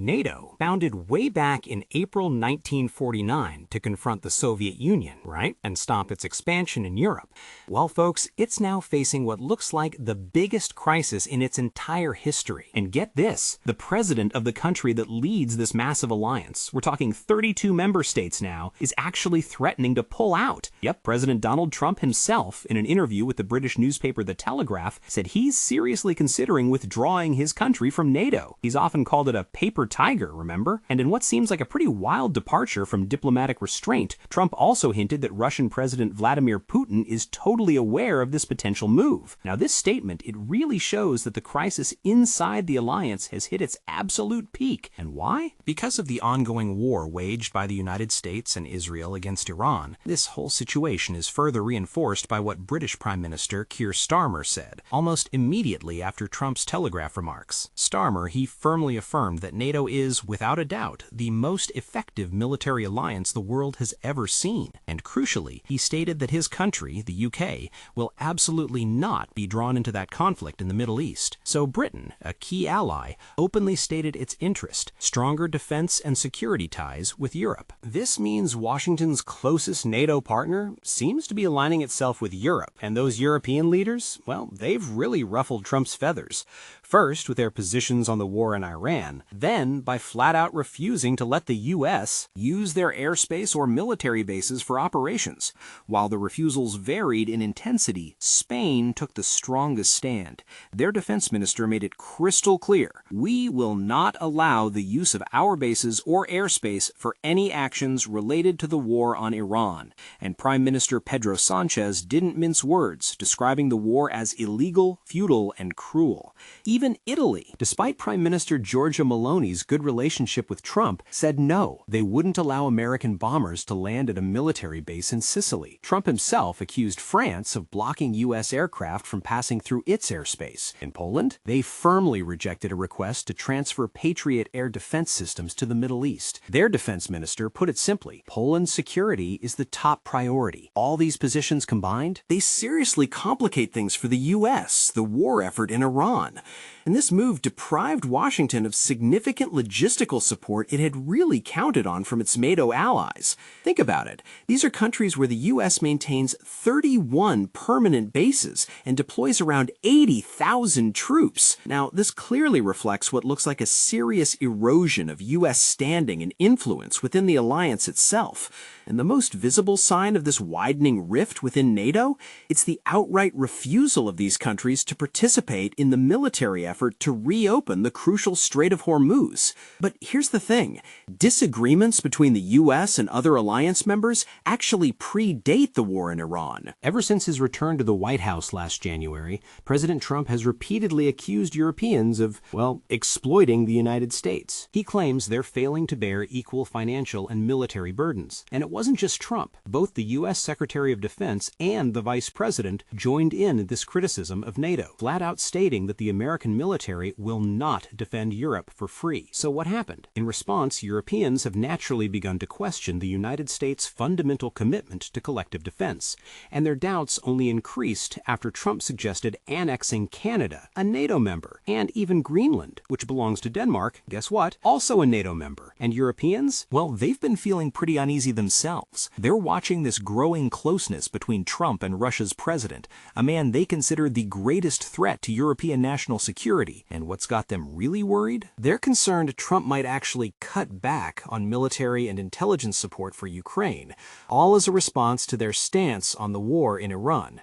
NATO, founded way back in April 1949 to confront the Soviet Union, right? And stop its expansion in Europe. Well, folks, it's now facing what looks like the biggest crisis in its entire history. And get this, the president of the country that leads this massive alliance, we're talking 32 member states now, is actually threatening to pull out. Yep, President Donald Trump himself, in an interview with the British newspaper The Telegraph, said he's seriously considering withdrawing his country from NATO. He's often called it a paper tiger, remember? And in what seems like a pretty wild departure from diplomatic restraint, Trump also hinted that Russian President Vladimir Putin is totally aware of this potential move. Now, this statement, it really shows that the crisis inside the alliance has hit its absolute peak. And why? Because of the ongoing war waged by the United States and Israel against Iran, this whole situation is further reinforced by what British Prime Minister Keir Starmer said, almost immediately after Trump's Telegraph remarks. Starmer, he firmly affirmed that NATO is, without a doubt, the most effective military alliance the world has ever seen. And crucially, he stated that his country, the UK, will absolutely not be drawn into that conflict in the Middle East. So Britain, a key ally, openly stated its interest, stronger defense and security ties with Europe. This means Washington's closest NATO partner seems to be aligning itself with Europe, and those European leaders, well, they've really ruffled Trump's feathers. First, with their positions on the war in Iran, then by flat-out refusing to let the U.S. use their airspace or military bases for operations. While the refusals varied in intensity, Spain took the strongest stand. Their defense minister made it crystal clear, "We will not allow the use of our bases or airspace for any actions related to the war on Iran." And Prime Minister Pedro Sanchez didn't mince words, describing the war as illegal, futile, and cruel. Even Italy, despite Prime Minister Giorgia Meloni's good relationship with Trump, said no, they wouldn't allow American bombers to land at a military base in Sicily. Trump himself accused France of blocking U.S. aircraft from passing through its airspace. In Poland, they firmly rejected a request to transfer Patriot air defense systems to the Middle East. Their defense minister put it simply, Poland's security is the top priority. All these positions combined, they seriously complicate things for the U.S., the war effort in Iran. And this move deprived Washington of significant logistical support it had really counted on from its NATO allies. Think about it. These are countries where the U.S. maintains 31 permanent bases and deploys around 80,000 troops. Now, this clearly reflects what looks like a serious erosion of U.S. standing and influence within the alliance itself. And the most visible sign of this widening rift within NATO? It's the outright refusal of these countries to participate in the military effort to reopen the crucial Strait of Hormuz. But here's the thing. Disagreements between the U.S. and other alliance members actually predate the war in Iran. Ever since his return to the White House last January, President Trump has repeatedly accused Europeans of, well, exploiting the United States. He claims they're failing to bear equal financial and military burdens. And it wasn't just Trump. Both the U.S. Secretary of Defense and the Vice President joined in this criticism of NATO, flat out stating that the American military will not defend Europe for free. So what happened? In response, Europeans have naturally begun to question the United States' fundamental commitment to collective defense, and their doubts only increased after Trump suggested annexing Canada, a NATO member, and even Greenland, which belongs to Denmark, guess what? Also a NATO member. And Europeans? Well, they've been feeling pretty uneasy themselves. They're watching this growing closeness between Trump and Russia's president, a man they consider the greatest threat to European national security. And what's got them really worried? They're concerned Trump might actually cut back on military and intelligence support for Ukraine, all as a response to their stance on the war in Iran.